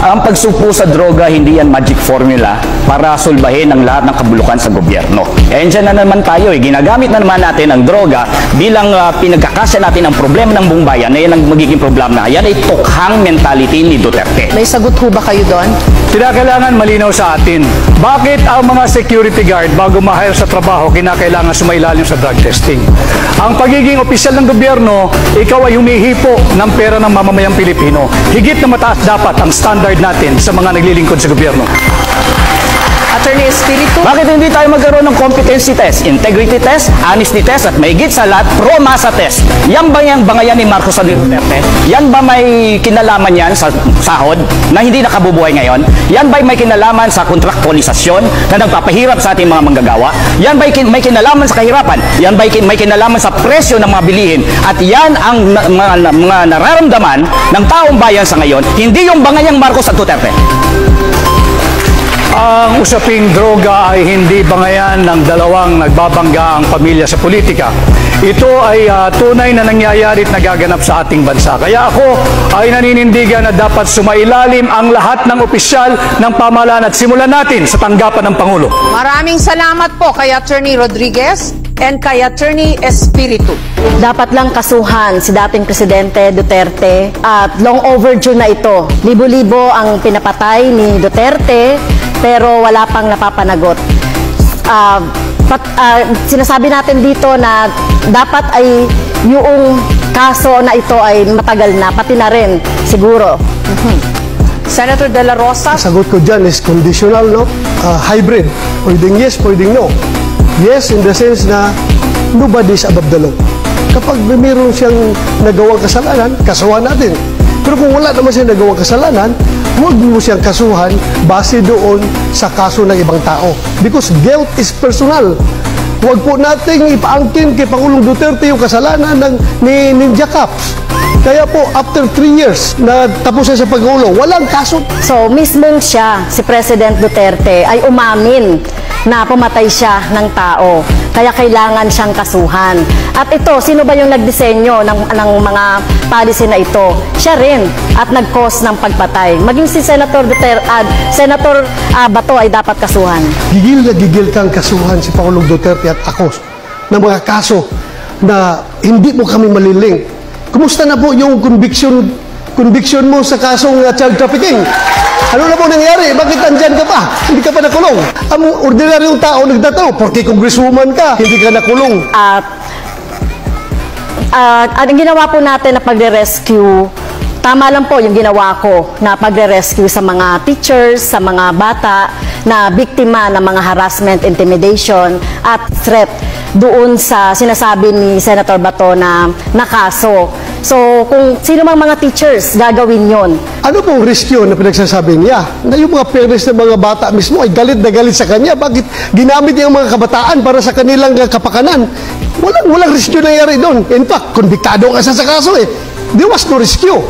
Ang pagsupo sa droga, hindi yan magic formula para solbahin ang lahat ng kabulukan sa gobyerno. Eh, dyan na naman tayo, ginagamit na naman natin ang droga bilang pinagkakasya natin ang problema ng buong bayan na yan ang magiging problema na. Yan ay tukhang mentality ni Duterte. May sagot ho ba kayo doon? Kinakailangan malinaw sa atin. Bakit ang mga security guard bago ma-hire sa trabaho kinakailangan sumailalim sa drug testing? Ang pagiging opisyal ng gobyerno, ikaw ay humihipo ng pera ng mamamayang Pilipino. Higit na mataas dapat ang standard natin sa mga naglilingkod sa gobyerno. Attorney Espiritu? Bakit hindi tayo magkaroon ng competency test, integrity test, honesty test, at mahigit sa lahat, pro-masa test? Yan ba yung bangayan ni Marcos at Duterte? Yan ba may kinalaman yan sa sahod na hindi nakabubuhay ngayon? Yan ba may kinalaman sa kontraktualisasyon na nagpapahirap sa ating mga manggagawa? Yan ba may kinalaman sa kahirapan? Yan ba may kinalaman sa presyo ng mga bilihin? At yan ang mga nararamdaman ng taong bayan sa ngayon, hindi yung bangayang Marcos at Duterte. Ang usaping droga ay hindi bangayan ng dalawang nagbabangga ang pamilya sa politika. Ito ay tunay na nangyayari at nagaganap sa ating bansa. Kaya ako ay naninindigan na dapat sumailalim ang lahat ng opisyal ng pamahalaan at simulan natin sa tanggapan ng Pangulo. Maraming salamat po kay Attorney Rodriguez and kay Attorney Espiritu. Dapat lang kasuhan si dating Presidente Duterte at long overdue na ito. Libo-libo ang pinapatay ni Duterte pero wala pang napapanagot. Sinasabi natin dito na dapat ay yung kaso na ito ay matagal na, pati na rin siguro. Senator De La Rosa? Sagot ko dyan is conditional, no? Hybrid. Pwedeng yes, pwedeng no. Yes, in the sense na nobody is above the law. Kapag mayroon siyang nagawang kasalanan, kasuhan natin. Pero kung wala naman siyang nagawang kasalanan, huwag mo siyang kasuhan base doon sa kaso ng ibang tao. Because guilt is personal. Huwag po nating ipaangkin kay Pangulong Duterte yung kasalanan ni Ninja Caps. Kaya po, after 3 years na tapos sa pag-ulo, walang kaso. So, mismong siya, si President Duterte, ay umamin na pumatay siya ng tao. Kaya kailangan siyang kasuhan. At ito, sino ba yung nagdisenyo ng mga policy na ito? Siya rin at nag-cause ng pagpatay. Maging si Senator Senator Bato ay dapat kasuhan. Gigil na gigil kang kasuhan si Pangulong Duterte at ako ng mga kaso na hindi mo kami maliling. Kumusta na po yung conviction mo sa kasong child trafficking? Ano na po nangyari? Bakit andyan ka pa? Hindi ka pa nakulong. Ang ordinaryong tao nagtatanong, porque congresswoman ka, hindi ka nakulong. Ang ginawa po natin na pagre-rescue, tama lang po yung ginawa ko na pagre-rescue sa mga teachers, sa mga bata na biktima ng mga harassment, intimidation at threat doon sa sinasabi ni Senator Bato na nakaso. So, kung sino mang mga teachers, gagawin yon. Ano pong rescue na pinagsasabi niya? Na yung mga parents ng mga bata mismo ay galit na galit sa kanya. Bakit ginamit niya ang mga kabataan para sa kanilang kapakanan? Walang rescue nangyari doon. In fact, konbiktado ka sa kaso eh. There was no rescue.